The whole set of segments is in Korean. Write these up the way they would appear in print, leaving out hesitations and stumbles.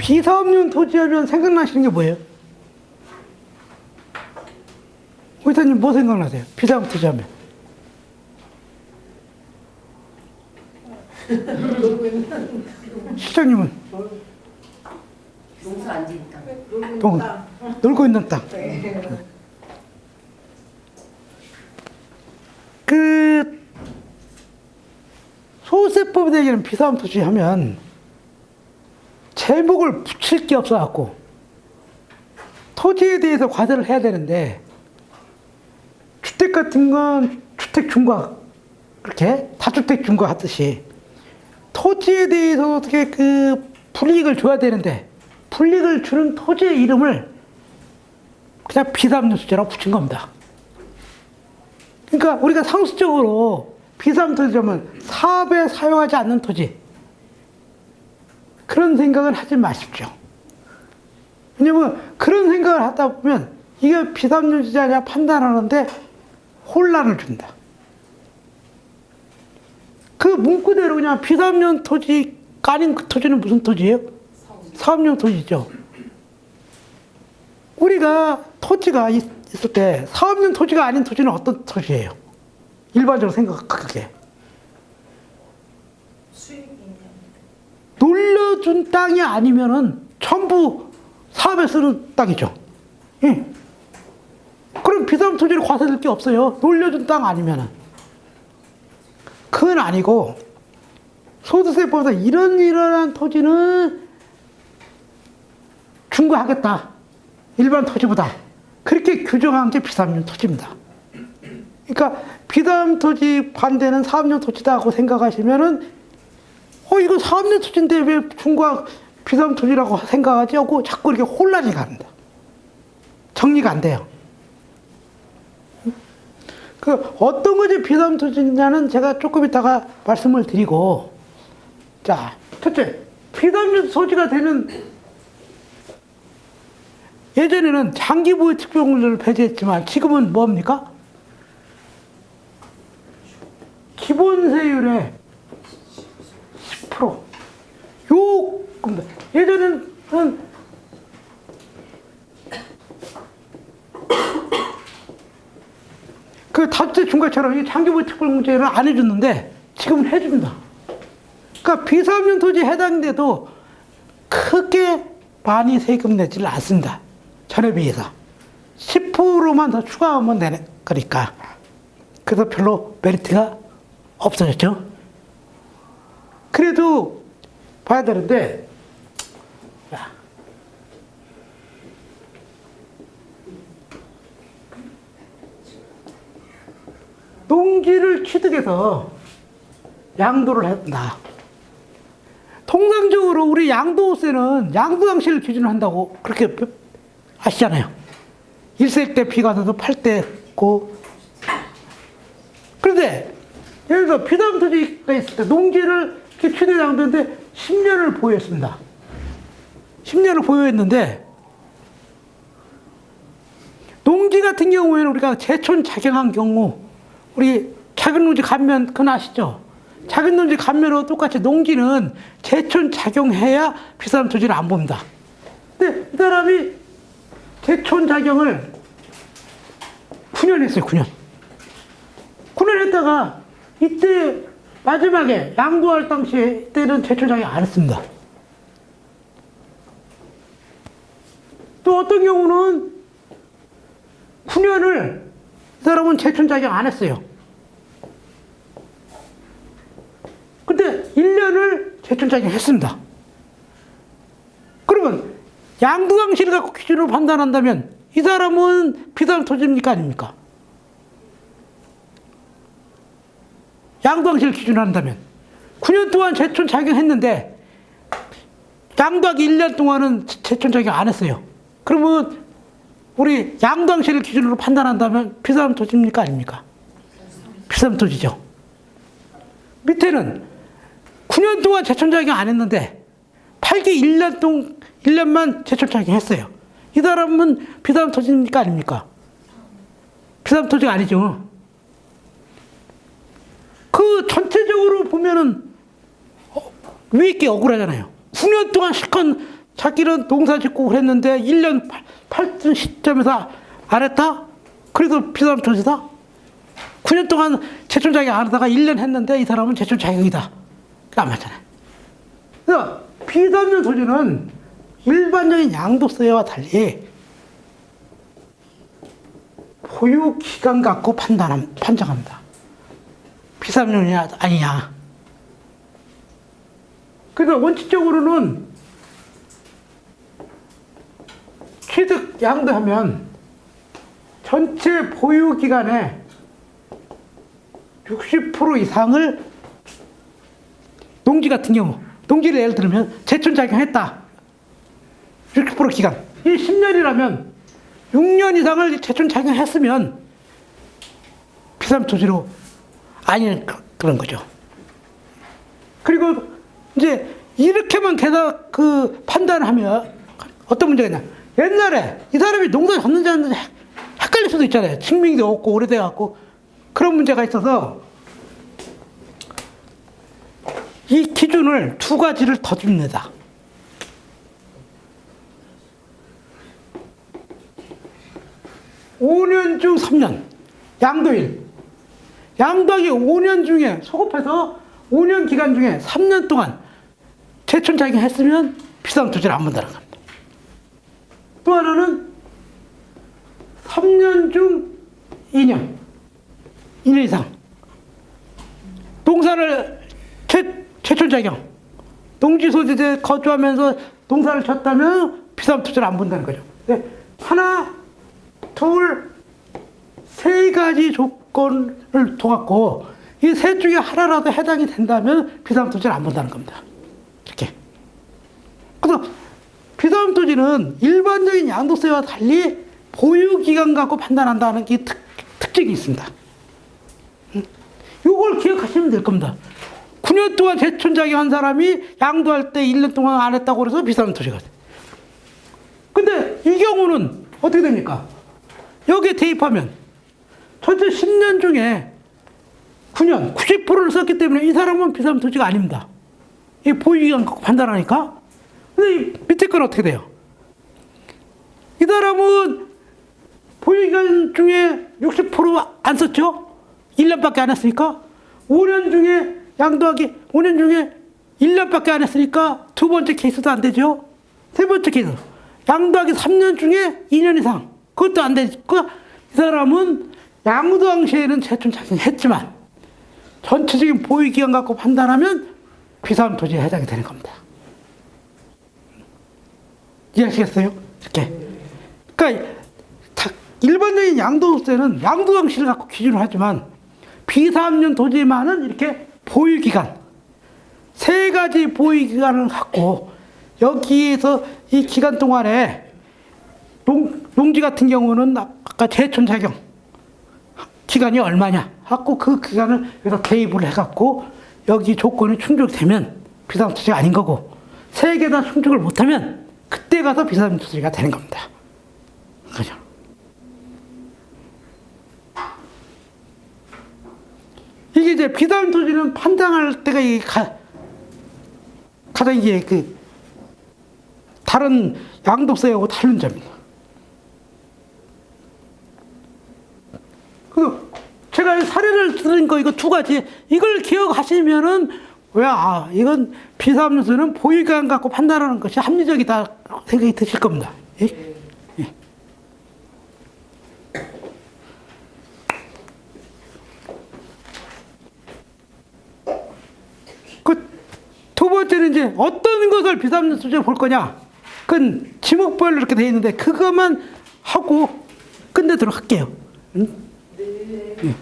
비사업용 토지하면 생각나시는 게 뭐예요? 의사님 뭐 생각나세요? 비사업 토지하면. 실장님은? 농사 안 지은 땅. 놀고 있는 땅. 그 소유세법에 대한 비사업 토지 하면 제목을 붙일 게 없어갖고 토지에 대해서 과세를 해야 되는데 주택 같은 건 주택 중과 그렇게 다주택 중과 하듯이 토지에 대해서 어떻게 그 불이익을 줘야 되는데 불이익을 주는 토지의 이름을 그냥 비사업용토지라고 붙인 겁니다. 그러니까 우리가 상식적으로 비사업용토지면 사업에 사용하지 않는 토지 그런 생각을 하지 마십시오. 왜냐면 그런 생각을 하다 보면 이게 비사업용토지 아니냐 판단하는데 혼란을 준다. 그 문구대로 그냥 비사업용 토지가 아닌 그 토지는 무슨 토지예요? 사업용 토지죠. 우리가 토지가 있을 때 사업용 토지가 아닌 토지는 어떤 토지예요? 일반적으로 생각하게. 놀려준 땅이 아니면은 전부 사업에 쓰는 땅이죠. 예. 그럼 비사업 토지를 과세될 게 없어요. 놀려준 땅 아니면은. 그건 아니고 소득세법에서 이런 토지는 중과하겠다. 일반 토지보다. 그렇게 규정한 게 비사업용 토지입니다. 그러니까 비사업 토지 반대는 사업용 토지다 하고 생각하시면은 이거 사업용 토지인데 왜 중과 비사업 토지라고 생각하지? 하고 자꾸 이렇게 혼란이 갑니다. 정리가 안 돼요. 그 어떤 것이 비사업 토지냐는 제가 조금 이따가 말씀을 드리고, 자, 첫째, 비사업 토지가 되는 예전에는 장기보유 특별공제를 폐지했지만 지금은 뭡니까? 기본세율의 10%. 예전에는 그 다주택 중과처럼 이 장기보유 특별공제를 안 해줬는데 지금은 해줍니다. 그러니까 비사업용 토지에 해당돼도 크게 많이 세금 내지를 않습니다. 전에 비해서 10%만 더 추가하면 되는 거니까. 그래서 별로 메리트가 없어졌죠. 그래도 봐야 되는데, 농지를 취득해서 양도를 한다. 통상적으로 우리 양도세는 양도당시를 기준으로 한다고 그렇게 아시잖아요. 1세 때 비과세도 8대 고. 그런데 예를 들어 비사업 토지가 있을 때 농지를 취득 양도했는데 10년을 보유했습니다. 10년을 보유했는데 농지 같은 경우에는 우리가 제촌 작용한 경우 우리 작은 농지 감면 그건 아시죠? 작은 농지 감면하고 똑같이 농지는 제촌 작용해야 비사업 토지를 안 봅니다. 근데 이 사람이 제촌 작용을 9년 했어요. 9년. 9년 했다가 이때 마지막에 양도할 당시에 이때는 제촌 작용 안 했습니다. 또 어떤 경우는 9년을 이 사람은 제촌 작용 안 했어요. 근데 1년을 제촌 작용 했습니다. 그러면 양도당시를 갖고 기준으로 판단한다면 이 사람은 비사업 토지입니까? 아닙니까? 양도당시를 기준으로 한다면 9년 동안 제촌 작용했는데 양도하기 1년 동안은 제촌 작용 안 했어요. 그러면 우리 양도당시를 기준으로 판단한다면 비사업 토지입니까? 아닙니까? 비사업 토지죠. 밑에는 9년 동안 제촌 작용 안 했는데 8기 1년만 제촌 작용했어요. 이 사람은 비사업 토지입니까? 아닙니까? 비사업 토지가 아니죠. 그 전체적으로 보면은 왜 이렇게 억울하잖아요. 9년 동안 실컷 자기는 농사 짓고 그랬는데 1년 8년 시점에서 안 했다? 그래도 비사람 토지다? 9년 동안 제촌 자격 안 하다가 1년 했는데 이 사람은 제촌 자격이다. 안 맞잖아요. 그래서 비사람 토지는 일반적인 양도세와 달리 보유 기간 갖고 판정합니다. 비사람이냐 아니냐. 그래서 원칙적으로는 취득 양도하면 전체 보유 기간의 60% 이상을 농지 같은 경우, 농지를 예를 들면 제촌 작용했다. 60% 기간. 이 10년이라면 6년 이상을 제촌 작용했으면 비사람 토지로 아닌 그런 거죠. 그리고 이제 이렇게만 계속 판단하면 어떤 문제가 있냐. 옛날에 이 사람이 농사 졌는지 안 졌는지 헷갈릴 수도 있잖아요. 증명도 없고 오래돼갖고 그런 문제가 있어서 이 기준을 두 가지를 더 줍니다. (5년) 중 (3년) 양도일. 양도하기 5년 중에 소급해서 5년 기간 중에 3년 동안 제촌 작용했으면 비사람 토지를 안 본다는 겁니다. 또 하나는 3년 중 2년 이상 농사를 제촌 작용, 농지 소지지에 거주하면서 농사를 쳤다면 비사람 토지를 안 본다는 거죠. 네. 하나, 둘, 세 가지 조건을 둬갖고 이 셋 중에 하나라도 해당이 된다면 비사람 토지를 안 본다는 겁니다. 이렇게. 그래서 비사람 토지는 일반적인 양도세와 달리 보유 기간 갖고 판단한다는 게 특징이 있습니다. 이걸 기억하시면 될 겁니다. 9년 동안 제촌 작용한 사람이 양도할 때 1년 동안 안 했다고 그래서 비사람 토지가 돼. 근데 이 경우는 어떻게 됩니까? 여기에 대입하면 전체 10년 중에 9년, 90%를 썼기 때문에 이 사람은 비사람 토지가 아닙니다. 이 보유기간 갖고 판단하니까. 근데 이 밑에 건 어떻게 돼요? 이 사람은 보유기간 중에 60%안 썼죠? 1년밖에 안 했으니까. 5년 중에 양도하기, 5년 중에 1년밖에 안 했으니까 두 번째 케이스도 안 되죠? 세 번째 케이스. 양도하기 3년 중에 2년 이상. 그것도 안 되니까 이 사람은 양도 당시에는 제촌 작용했지만 전체적인 보유기간 갖고 판단하면 비사람 토지에 해당이 되는 겁니다. 이해하시겠어요? 이렇게. 그러니까 일반적인 양도세는 양도 당시를 갖고 기준을 하지만 비사업용 토지만은 이렇게 보유기간, 세 가지 보유기간을 갖고 여기에서 이 기간 동안에 농지 같은 경우는 아까 제촌 작용 기간이 얼마냐 하고 그 기간을 여기서 대입을 해갖고 여기 조건이 충족되면 비사업 토지가 아닌 거고 세 개 다 충족을 못하면 그때 가서 비사업 토지가 되는 겁니다. 그죠? 이게 이제 비사업 토지는 판단할 때가 가장 이게 다른 양도세하고 다른 점입니다. 제가 사례를 들은 거 이거 두 가지 이걸 기억하시면은 이건 비사업용세는 보유기간 갖고 판단하는 것이 합리적이다 생각이 드실 겁니다. 예? 예. 두 번째는 이제 어떤 것을 비사업용세로 볼 거냐? 그건 지목별로 이렇게 되어 있는데 그것만 하고 끝내도록 할게요. 응? 네.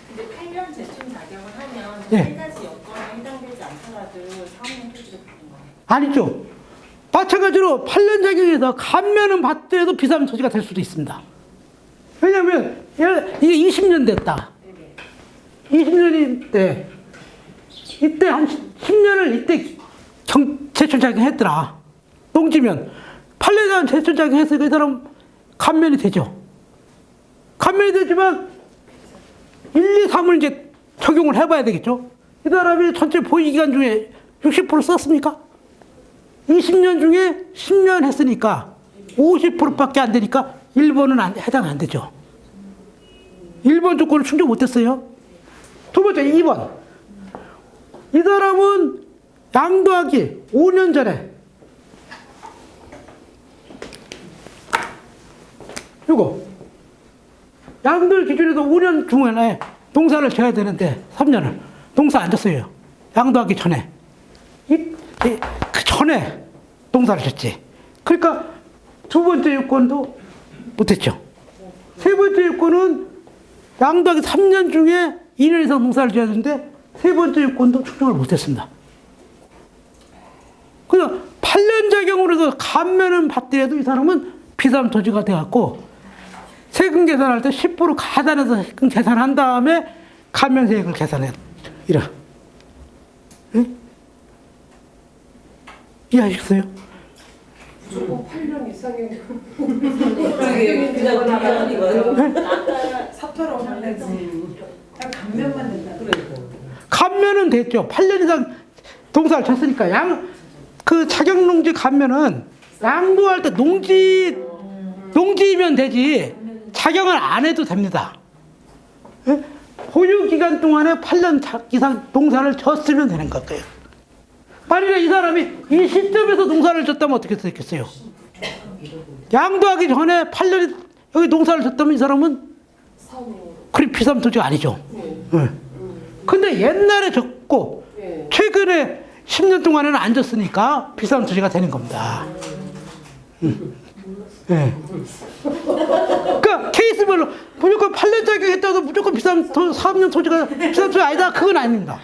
근데 8년 제촌 작용을 하면 네. 세 가지 여건에 해당되지 않더라도 사업용 토지를 받는 거예요. 아니죠. 마찬가지로 8년 작용해서 감면은 받더라도 비사업 토지가 될 수도 있습니다. 왜냐하면 이게 20년 됐다. 20년인데 이때 한 10년을 이때 제촌 작용했더라. 농지면 8년간 제촌 작용해서 그 사람 감면이 되죠. 감면이 되지만 1, 2, 3을 이제 적용을 해봐야 되겠죠. 이 사람이 전체 보유기간 중에 60% 썼습니까? 20년 중에 10년 했으니까 50%밖에 안 되니까 1번은 해당 안 되죠. 1번 조건을 충족 못했어요. 두 번째 2번. 이 사람은 양도하기 5년 전에 이거 양도를 기준에서 5년 중에 농사를 져야 되는데 3년을 농사 안 졌어요. 양도하기 전에 그 전에 농사를 졌지. 그러니까 두 번째 요건도 못했죠. 세 번째 요건은 양도하기 3년 중에 2년 이상 농사를 지어야 되는데 세 번째 요건도 충족을 못했습니다. 그냥 8년 자경으로 해서 감면은 받더라도 이 사람은 비삼 토지가 돼갖고 세금 계산할 때 10% 가산해서 세금 계산한 다음에 감면세액을 계산해. 이런. 응? 이해하셨어요? 무조건 8년 이상의 그냥 나가는 거예요. 사표로 하려지. 감면만 된다. 감면은 됐죠. 8년 이상 농사를 쳤으니까 그 자격농지 감면은 양도할 때 농지면 되지 자격을 안 해도 됩니다. 예? 보유 기간 동안에 8년 이상 농사를 졌으면 되는 거예요. 만약에 이 사람이 이 시점에서 농사를 졌다면 어떻게 됐겠어요? 양도하기 전에 8년 여기 농사를 졌다면 이 사람은 그리 비삼 토지가 아니죠. 예. 근데 옛날에 졌고 최근에 10년 동안에는 안 졌으니까 비삼 토지가 되는 겁니다. 예. 그러니까 케이스별로 무조건 8년 자격했다고 무조건 비삼 3년 토지가 비삼 토지 아니다. 그건 아닙니다.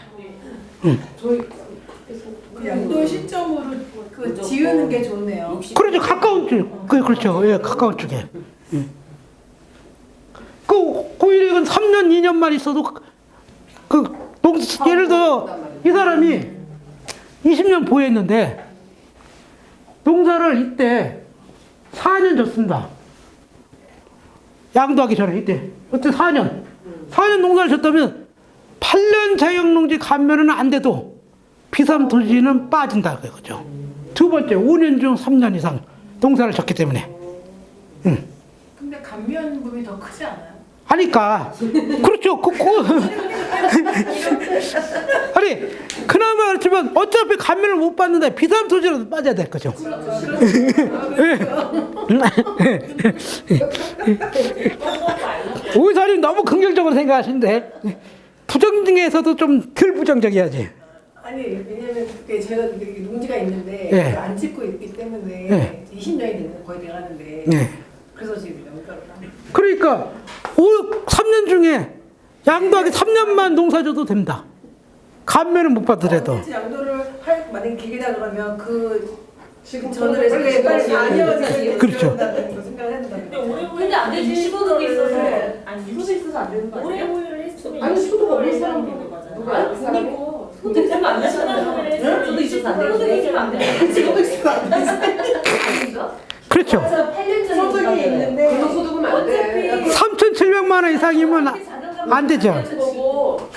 양도 시점으로 그 지으는 게 좋네요. 그렇죠. 가까운 쪽. 그렇죠. 예, 가까운 쪽에. 예. 고일은 3년, 2년만 있어도 예를 들어 이 사람이 20년 보유했는데 농사를 이때 4년 졌습니다. 양도하기 전에 이때 4년 농사를 졌다면 8년 자격농지 감면은 안 돼도 비삼 토지는 빠진다 그거죠. 두 번째 5년 중 3년 이상 농사를 졌기 때문에. 근데 감면금이 더 크지 않아요? 하니까 그렇죠. 아니 그나마 그렇지만 어차피 감면을 못 받는데 비삼 토지라도 빠져야 될 거죠. 의사님 너무 긍정적으로 생각하시는데 부정중에서도 좀 덜 부정적이야지. 아니 왜냐면 그게 제가 이렇게 농지가 있는데 예. 안 짓고 있기 때문에 예. 20년이 되는 거의 돼가는데 네. 그래서 지금 영가를 하는 그러니까 3년 중에 양도하기 3년만 농사져도 됩니다. 감면은 못 받더라도. 양도를 만약에 기계다 그러면 그 지금 저는 빨리 4년 그렇죠. 생각을 했는데 근데 안 되지. 시도도 있어서. 네. 아니 유도도 있어서 안 되는 거 아니에요? 오래 보유를 했으면 아니, 수도가 없는 사람 사람은 되는 거잖아요. 누가 아니고 소득 있으면 안 되잖아요. 소득 있어서 안 되는 소득 있으면 안 되는 지금도 있으면 안 되지. 아닌가? 그렇죠. 8년 전에 소득이 있는데 그런 소득은 안 돼. 3,700만 원 이상이면 안 되죠.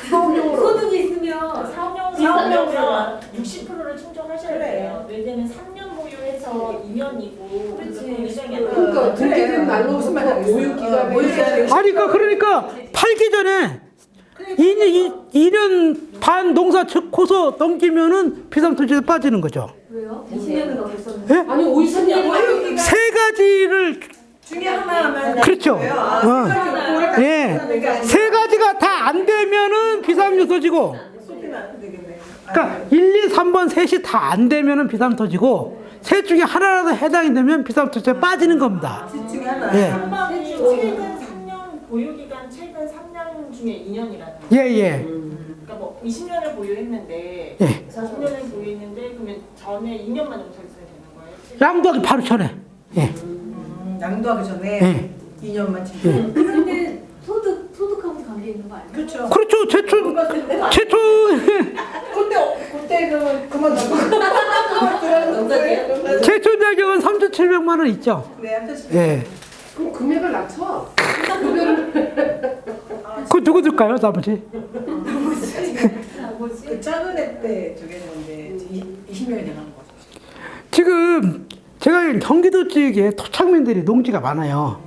소득이 있으면 사업용으로 60%를 충족하셔야 돼요. 왜냐면 3년 보유해서 2년이고 그러니까 등기된 날로 무슨 말이야 보유 기간에 아니 그러니까 팔기 전에 2년 반 농사 짓고서 넘기면은 비삼 토지에 빠지는 거죠. 왜요? 20년은 더 됐었는데. 예? 아니 50년 보유 기간 세 가지를 중에 하나만 그렇죠. 예. 세 가지가 다 안 되면은 비삼 토지고. 그러니까 1, 2, 3번 셋이 다 안 되면은 비삼 토지고 셋 중에 하나라도 해당이 되면 비삼 토지에 빠지는 겁니다. 중에 하나. 예. 최근 3년 보유기간 최근 3년 중에 2년이라는 예, 예. 그러니까 뭐 20년을 보유했는데 예. 40년을 보유했는데 그러면 전에 2년만 용서했어야 되는 거예요? 양도하기 바로 전에. 예. 양도하기 전에 예. 2년만 지금. 예. 근데 소득하고 관계 있는 거 아니에요? 그렇죠. 그렇죠. 최초 그때 그만 나가. 최초 자격은 3,700만 원 있죠. 네, 아무튼 예. 그럼 금액을 낮춰. 그 누구 들까요, 나머지? 뭐지? 그 작은 애 때 저게 되는데 20년이 돼가는 거죠. 지금 제가 경기도 지역에 토착민들이 농지가 많아요.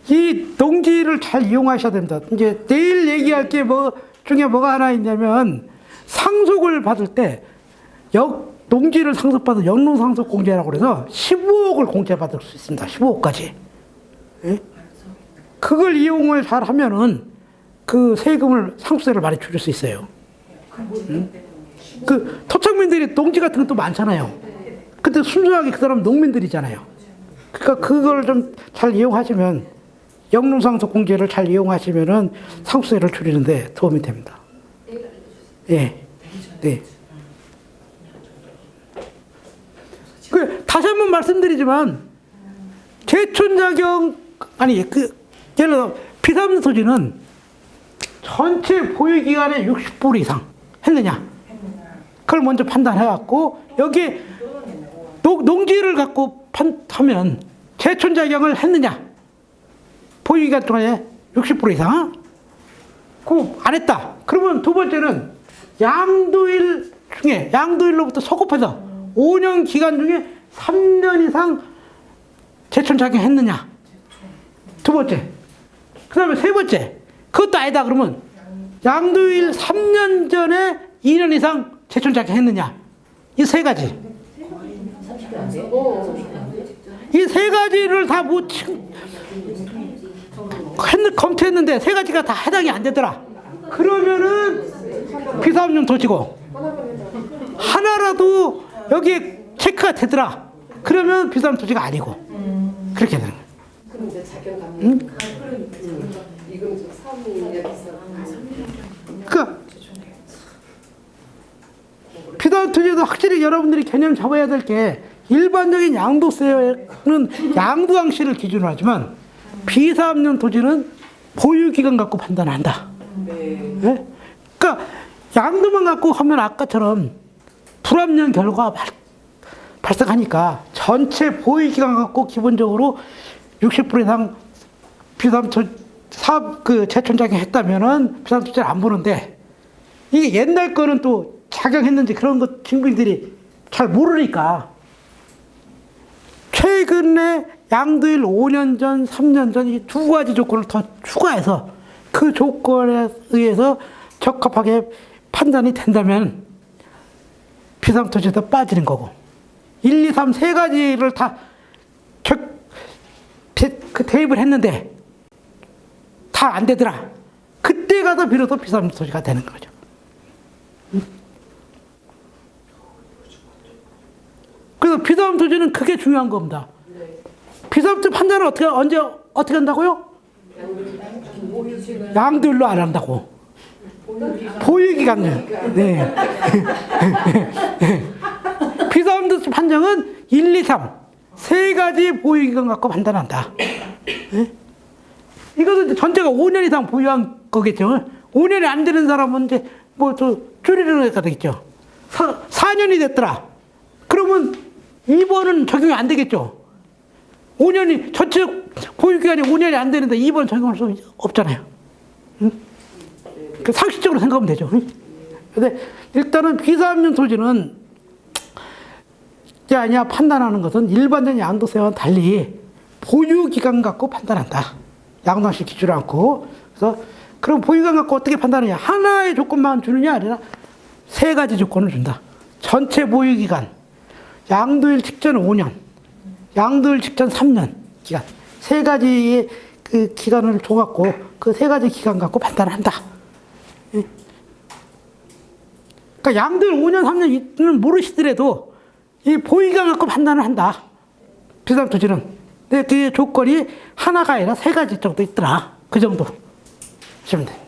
이 농지를 잘 이용하셔야 됩니다. 이제 내일 얘기할 게 뭐 중에 뭐가 하나 있냐면 상속을 받을 때 농지를 상속받은 영농상속공제라고 그래서 15억을 공제받을 수 있습니다. 15억까지. 예? 그걸 이용을 잘 하면은 그 세금을 상수세를 많이 줄일 수 있어요. 그 토착민들이 농지 같은 것도 많잖아요. 근데 순수하게 그 사람 농민들이잖아요. 그러니까 그걸 좀 잘 이용하시면 영농상속공제를 잘 이용하시면은 상수세를 줄이는데 도움이 됩니다. 예, 네. 그 다시 한번 말씀드리지만 제촌자경 예를 들어 비삼 토지는 전체 보유 기간의 60% 이상 했느냐? 그걸 먼저 판단해갖고 여기 농지를 갖고 하면 제촌자경을 했느냐? 보유 기간 동안에 60% 이상 그 안 했다. 그러면 두 번째는 양도일로부터 소급해서 5년 기간 중에 3년 이상 제촌자경 했느냐? 두 번째. 그 다음에 세 번째. 그것도 아니다. 그러면 양도일 3년 전에 2년 이상 제촌자경 했느냐? 이 세 가지. 이 세 가지를 다 검토했는데 세 가지가 다 해당이 안 되더라. 그러면은 비사업용 토지고 하나라도 여기에 체크가 되더라. 그러면 비사업 토지가 아니고 그렇게 되는 거예요. 그럼 이제 자격 감면. 이건 좀 사업이야기서. 그러니까 비사업 토지도 확실히 여러분들이 개념 잡아야 될 게 일반적인 양도세는 양도항시를 기준으로 하지만 비사업용 토지는 보유기간 갖고 판단한다. 네. 네? 그러니까 양도만 갖고 하면 아까처럼 불합리한 결과가 발생하니까 전체 보유기간 갖고 기본적으로 60% 이상 사업 제촌자경 했다면은 비사업 토지를 안 보는데 이게 옛날 거는 또 작용했는지 그런 것 증빙들이 잘 모르니까 최근에 양도일 5년 전, 3년 전 이 두 가지 조건을 더 추가해서 그 조건에 의해서 적합하게 판단이 된다면 비상토지에서 빠지는 거고 1, 2, 3 세 가지를 다 대입을 했는데 다 안 되더라. 그때 가서 비로소 비상토지가 되는 거죠. 그래서 비상토지는 그게 중요한 겁니다. 비상토지 판단을 어떻게 한다고요? 양도일로 안 한다고. 보유기간을. 네. 비상토지 판정은 1, 2, 3 세 가지 보유기간 갖고 판단한다. 네? 이것은 이제 전체가 5년 이상 보유한 거겠죠. 5년이 안 되는 사람은 이제 뭐 또 줄이려는 애가 되겠죠. 4년이 됐더라. 그러면 2번은 적용이 안 되겠죠. 5년이 전체 보유기간이 5년이 안 되는데 2번 적용할 수 없잖아요. 응? 상식적으로 생각하면 되죠. 근데 일단은 비사업용 토지는 아니야 판단하는 것은 일반적인 양도세와는 달리 보유기간 갖고 판단한다. 양도항시 기준을 않고. 그래서 그럼 보유기간 갖고 어떻게 판단하냐? 하나의 조건만 주느냐 아니라 세 가지 조건을 준다. 전체 보유기간, 양도일 직전 5년, 양도일 직전 3년 기간. 세 가지의 그 기간을 줘갖고 그 세 가지 기간 갖고 판단을 한다. 그러니까 양도일 5년, 3년은 모르시더라도 이 보유기간 갖고 판단을 한다. 비상토지는. 근데 그 조건이 하나가 아니라 세 가지 정도 있더라. 그 정도 보시면 됩니다.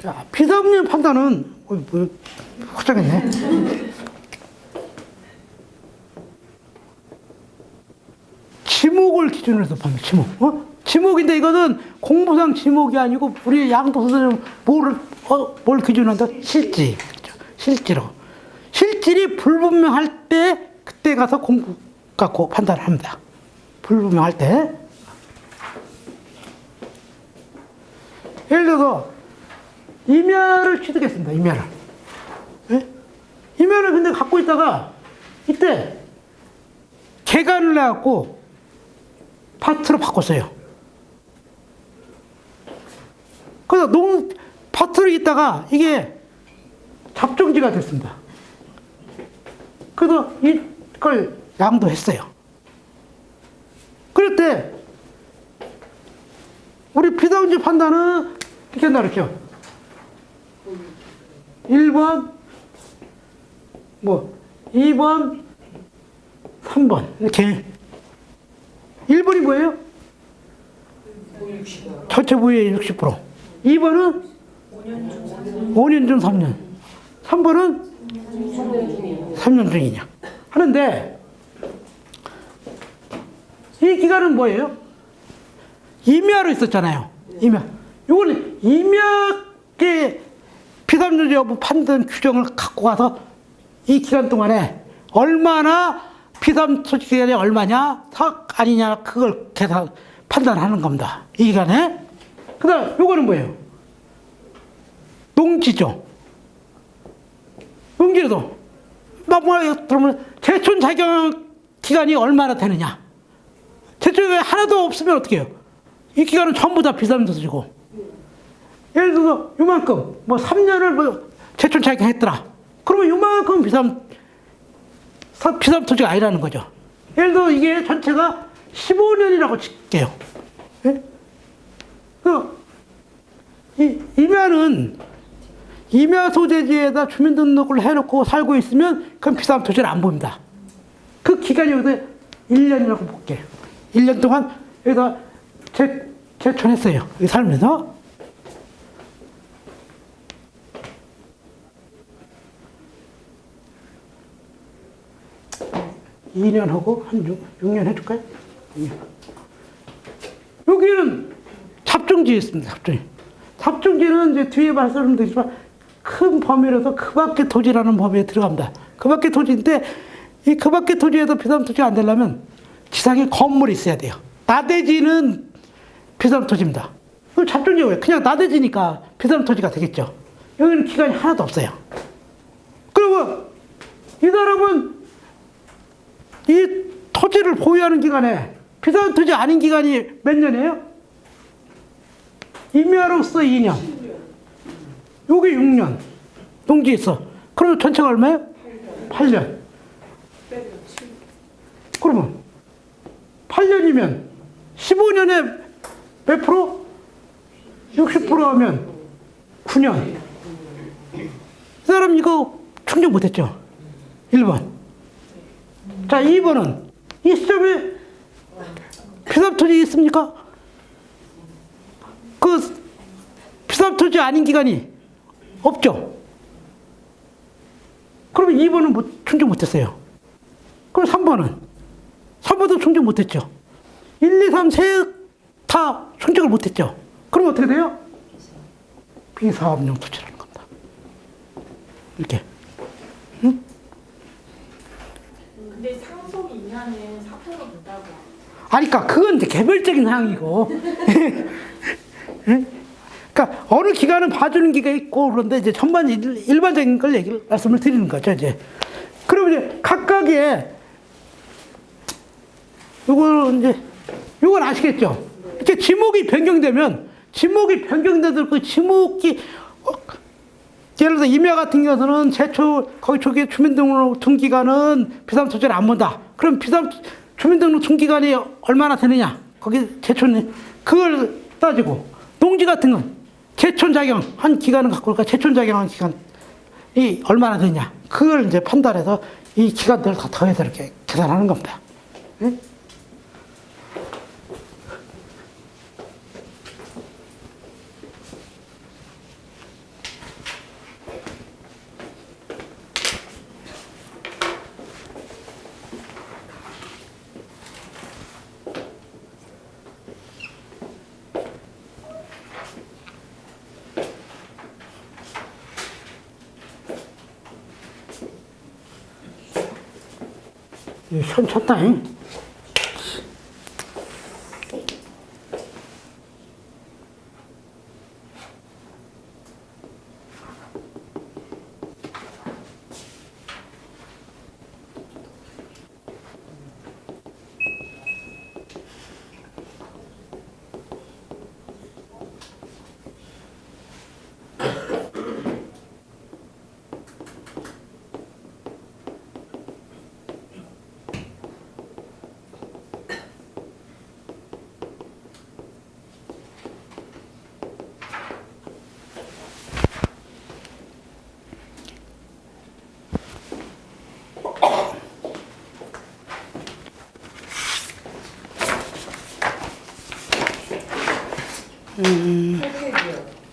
자, 비상업용 판단은 확정했네. 지목을 기준으로 해서 판단. 지목. 지목인데 이거는 공부상 지목이 아니고 우리 양도 선생님 뭘 기준한다? 실질. 그렇죠? 실질로. 실질이 불분명할 때 그때 가서 공부 갖고 판단을 합니다. 불분명할 때. 예를 들어서 임야를 취득했습니다. 임야를. 예? 임야를 근데 갖고 있다가 이때 개간을 해갖고 밭으로 바꿨어요. 그래서 밭으로 있다가 이게 잡종지가 됐습니다. 그래서 이걸 양도했어요. 그럴 때 우리 비상지 판단은 이렇게 한다 그랬죠. 1번, 2번, 3번. 이렇게. 1번이 뭐예요? 전체 부의 60%. 2번은 5년 중 3년. 3번은 3년 중이냐. 하는데, 이 기간은 뭐예요? 임야로 있었잖아요. 임야. 이거는 임야의 피담유지 여부 판단 규정을 갖고 가서 이 기간 동안에 얼마나 피담 소지 기간이 얼마냐, 삭 아니냐, 그걸 판단하는 겁니다. 이 기간에. 그 다음, 요거는 뭐예요? 농지죠. 농지에도, 그러면 제촌 자격 기간이 얼마나 되느냐. 제촌이 하나도 없으면 어떻게 해요? 이 기간은 전부 다 비담 소지고. 예를 들어서, 요만큼, 3년을 제촌 자격했더라. 그러면 요만큼 비담 토지가 아니라는 거죠. 예를 들어 이게 전체가 15년이라고 칠게요. 예? 임야는 임야 소재지에다 주민등록을 해놓고 살고 있으면 그건 비담 토지를 안 봅니다. 그 기간이 여기서 1년이라고 볼게요. 1년 동안 여기다 제촌했어요. 여기 살면서. 2년 하고 한 6년 해줄까요? 6년. 여기는 잡종지에 있습니다. 잡종지는 이제 뒤에 말씀드리지만 큰 범위라서 그 밖의 토지라는 범위에 들어갑니다. 그 밖의 토지인데 이 그 밖의 토지에도 비담 토지가 안 되려면 지상에 건물이 있어야 돼요. 나대지는 비담 토지입니다. 잡종지가 왜? 그냥 나대지니까 비담 토지가 되겠죠. 여기는 기간이 하나도 없어요. 그리고 이 사람은 이 토지를 보유하는 기간에 비담 토지 아닌 기간이 몇 년이에요? 임야로서 2년. 여기 6년. 농지에 있어. 그러면 전체가 얼마예요? 8년. 그러면 8년이면 15년에 몇 프로? 60% 하면 9년. 이 사람 이거 충족 못했죠? 1번. 자, 2번은 이 시점에 비담 토지 있습니까? 그 비담 토지 아닌 기간이 없죠? 그러면 2번은 충족 못했어요. 그럼 3번도 충족 못했죠? 1, 2, 3, 다 충족을 못했죠? 그럼 어떻게 돼요? 비사업용 토지라는 겁니다. 이렇게. 응? 근데 상속 이하는 사표가 된다고. 그러니까 그건 이제 개별적인 사항이고. 그러니까 어느 기간은 봐주는 기가 있고 그런데 이제 일반적인 걸 말씀을 드리는 거죠 이제. 그러면 이제 각각의 요건 아시겠죠? 이렇게 지목이 변경되면 그 지목이 예를 들어 임야 같은 경우는 거기 초기에 주민등록 등기간은 비담 토지를 안 본다. 그럼 주민등록 등기간이 얼마나 되느냐? 거기 제촌이 그걸 따지고 농지 같은 건 제촌 작용한 기간은 갖고 올까? 제촌 작용한 기간이 얼마나 되냐? 그걸 이제 판단해서 이 기간들을 다 더해서 이렇게 계산하는 겁니다. 응? 현쳤다잉.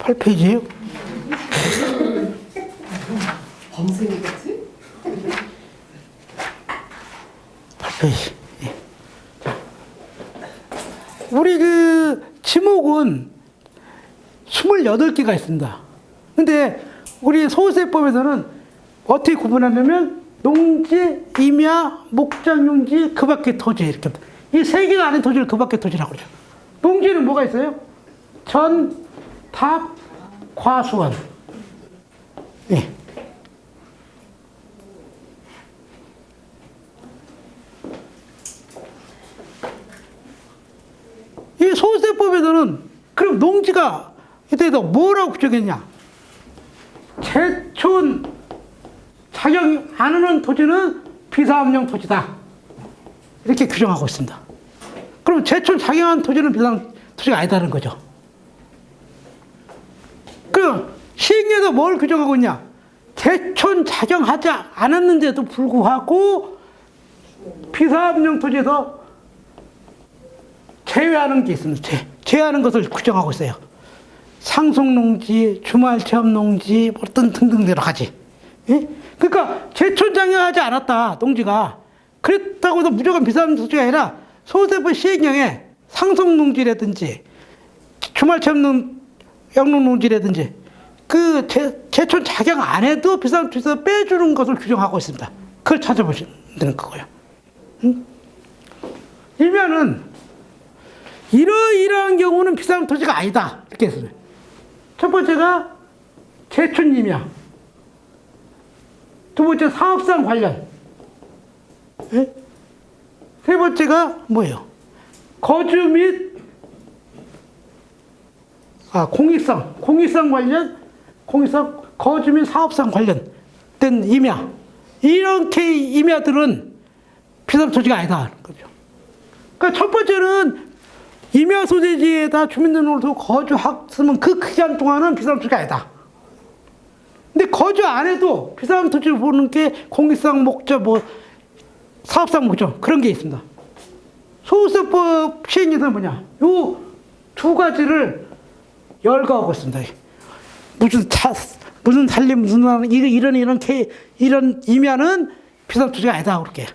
홈페이지요. 8페이지요? 범생이 같이? 8페이지. 예. 우리 그 지목은 28개가 있습니다. 근데 우리 소수세법에서는 어떻게 구분하냐면 농지, 임야, 목장용지, 그 밖의 토지 이렇게 이 세 개가 아닌 토지를 그 밖의 토지라고 그러죠. 농지는 뭐가 있어요? 전, 탑, 과수원. 예. 이 소수세법에서는 그럼 농지가 이때도 뭐라고 규정했냐? 제촌 자격 안 하는 토지는 비사업용 토지다. 이렇게 규정하고 있습니다. 그럼 제촌 자격한 토지는 비사업 토지가 아니다는 거죠. 그럼 시행령에서 뭘 규정하고 있냐? 제촌 자격하지 않았는데도 불구하고 비사업용 토지에서 제외하는 게 있습니다. 제외하는 것을 규정하고 있어요. 상속농지, 주말체험농지, 뭐 등등 여러 가지. 예? 그러니까 제촌 자격하지 않았다, 농지가. 그랬다고 해서 무조건 비사업용 토지가 아니라 소수세법 시행령에 상속농지라든지 주말체험농지라든지 그 제촌 자격 안 해도 비사업용 토지에서 빼주는 것을 규정하고 있습니다. 그걸 찾아보시면 되는 거고요. 일면은 이러이러한 경우는 비사업용 토지가 아니다. 이렇게 했어요. 첫 번째가 제촌임이야. 두 번째 사업상 관련. 예? 세 번째가 뭐예요? 거주 및 공익성 관련, 공익성 거주 및 사업상 관련된 임야. 이렇게 임야들은 비사업용 토지가 아니다. 그죠? 그러니까 첫 번째는 임야 소재지에다 주민등록을 거주했으면 그 기간 동안은 비사업용 토지가 아니다. 근데 거주 안 해도 비사업용 토지를 보는 게 공익상 목적, 사업상 목적 그런 게 있습니다. 소수세법 시행령에서는 뭐냐? 요 두 가지를 열거하고 있습니다. 무슨 살림, 이런 임야는 비사업용 토지가 아니다. 그렇게.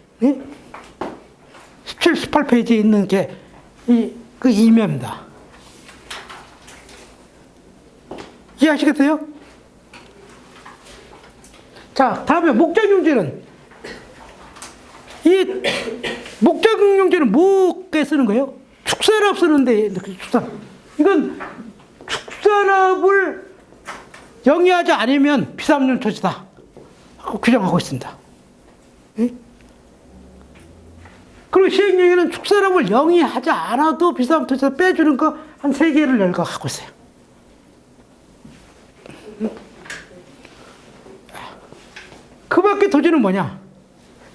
17, 18페이지에 있는 게 그 임야입니다. 이해하시겠어요? 자, 다음에 목장용지는 이 목장용지는 뭐에 쓰는 거예요? 축산업 쓰는데 축산. 이건 축산업을 영위하지 않으면 비사업용 토지다 하고 규정하고 있습니다. 예? 그리고 시행령에는 축산업을 영위하지 않아도 비사업용 토지에서 빼주는 거 한 3개를 열거하고 있어요. 그 밖에 토지는 뭐냐?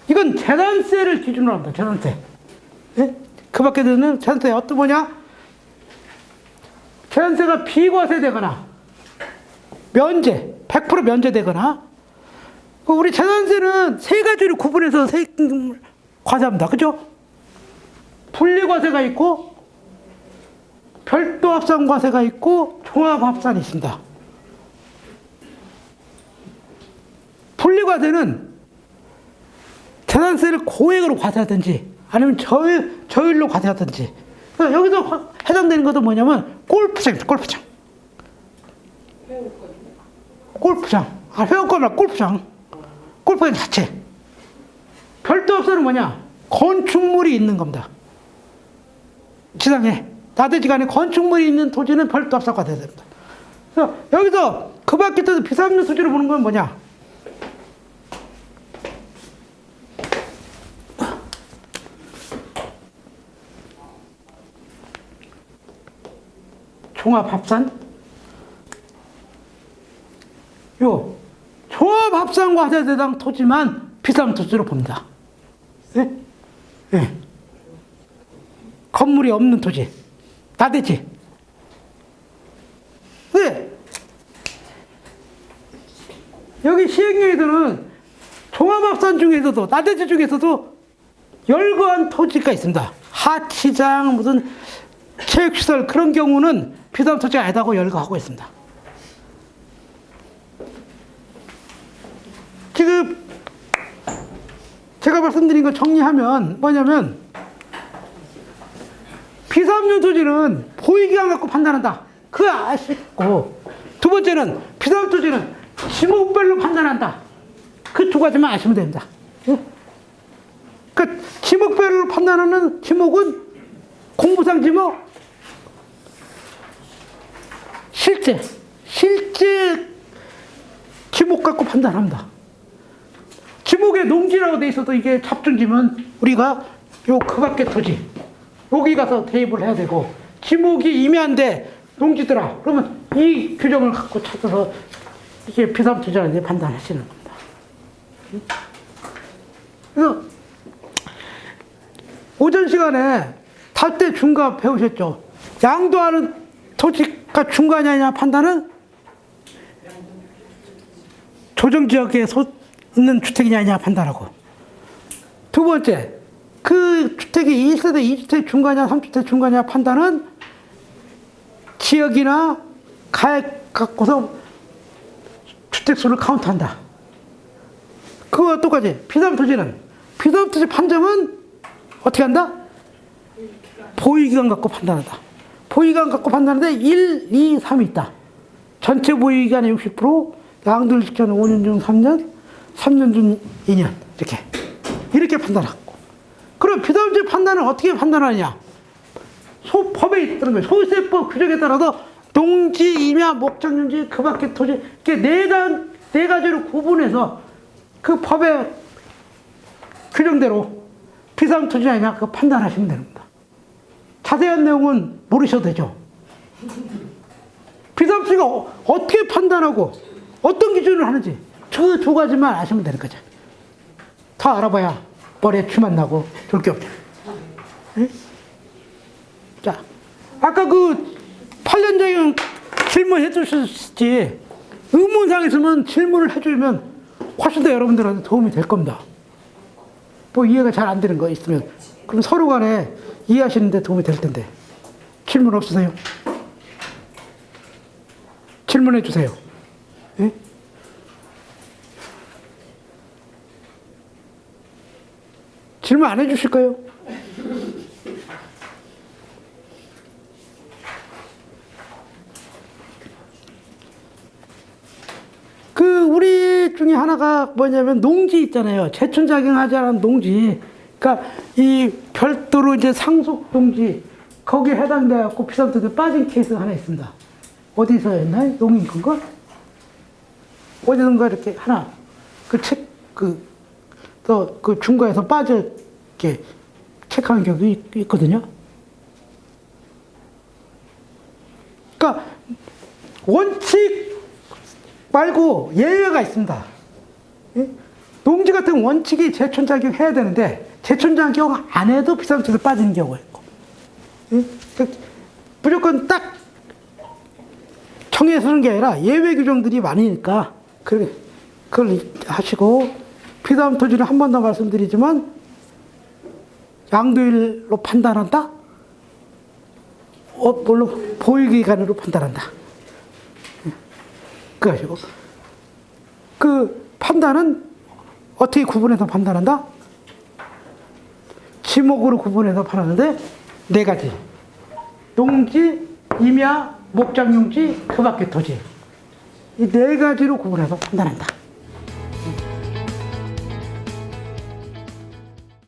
이건 재산세를 기준으로 합니다. 재산세. 예? 그 밖에 되는 재산세 어떤 뭐냐? 재산세가 비과세되거나 면제, 100% 면제되거나 우리 재산세는 세 가지로 구분해서 과세합니다. 그죠? 분리과세가 있고 별도 합산과세가 있고 종합합산이 있습니다. 분리과세는 재산세를 고액으로 과세하든지 아니면 저율로 과세하든지. 그러니까 여기서 해당되는 것도 뭐냐면 골프장입니다. 골프장. 회원권 말고 골프장. 골프장 자체. 별도 합산은 뭐냐? 건축물이 있는 겁니다. 지상에 나대지가 안에 건축물이 있는 토지는 별도 합사가 돼야 됩니다. 그래서 여기서 그 밖에 또 비상용 토지를 보는 건 뭐냐? 종합합산? 요 종합합산과 화재대상 토지만 비상토지로 봅니다. 예? 예. 건물이 없는 토지. 나대지. 네. 여기 시행령에서는 종합합산 중에서도, 나대지 중에서도 열거한 토지가 있습니다. 하치장, 무슨 체육시설, 그런 경우는 비상토지가 아니다고 열거하고 있습니다. 지금 제가 말씀드린 거 정리하면 뭐냐면, 비상용 토지는 보이기만 갖고 판단한다. 그거 아시고, 두 번째는 비상용 토지는 지목별로 판단한다. 그 두 가지만 아시면 됩니다. 그 지목별로 판단하는 지목은 공부상 지목, 실제 지목 갖고 판단합니다. 지목에 농지라고 돼 있어도 이게 잡중지면 우리가 요 그 밖에 토지 여기 가서 대입을 해야 되고, 지목이 임야인데 농지더라 그러면 이 규정을 갖고 찾아서 이게 비상토지라는지 판단하시는 겁니다. 그래서 오전 시간에 탈대 중과 배우셨죠? 양도하는 토지가 중과냐 아니냐 판단은 조정지역에 있는 주택이냐 아니냐 판단하고, 두 번째 그 주택이 1세대 2주택 중과냐 3주택 중과냐 판단은 지역이나 가액 갖고서 주택수를 카운트한다. 그거와 똑같이 비상토지는, 비상토지 판정은 어떻게 한다? 보유기간 갖고 판단한다. 보유기간 갖고 판단하는데 1, 2, 3이 있다. 전체 보유기간의 60%, 양도일 직전 5년 중 3년, 3년 중 2년 이렇게 판단하고. 그럼 비상토지 판단은 어떻게 판단하느냐? 법에 있다는 거예요. 소유세법 규정에 따라서 농지, 임야, 목장용지, 그 밖의 토지, 이렇게 네 가지로 구분해서 그 법의 규정대로 비상토지 아니냐 그거 판단하시면 됩니다. 자세한 내용은 모르셔도 되죠. 비상토지가 어떻게 판단하고 어떤 기준을 하는지 그 두 가지만 아시면 되는 거죠. 다 알아봐야 머리에 쥐만 나고 좋을 게 없죠. 네? 자, 아까 그 8년 전에 질문해 주셨지, 의문사항 있으면 질문을 해주면 훨씬 더 여러분들한테 도움이 될 겁니다. 또 이해가 잘 안 되는 거 있으면 그럼 서로 간에 이해하시는 데 도움이 될 텐데. 질문 없으세요? 질문해 주세요. 네? 질문 안 해주실 거예요? 우리 중에 하나가 뭐냐면 농지 있잖아요. 제촌작용하지 않은 농지. 그러니까 이 별도로 이제 상속 농지 거기에 해당돼 갖고 비상토지에 빠진 케이스가 하나 있습니다. 어디서였나요? 농인건가? 어디선가 이렇게 하나 그 중과에서 빠져 이렇게 체크한 경우도 있거든요. 그러니까 원칙 말고 예외가 있습니다. 예? 농지 같은 원칙이 제촌작용 해야 되는데 제촌작용 안 해도 비상토지에 빠지는 경우가 있고, 예? 그러니까 무조건 딱 정해서 하는 게 아니라 예외 규정들이 많으니까 그걸 하시고, 비상토지는 한 번 더 말씀드리지만 양도일로 판단한다? 물론 보유기간으로 판단한다. 그거 하시고, 그 판단은 어떻게 구분해서 판단한다? 지목으로 구분해서 판하는데 네 가지. 농지, 임야, 목장용지, 그 밖의 토지. 이 네 가지로 구분해서 판단한다.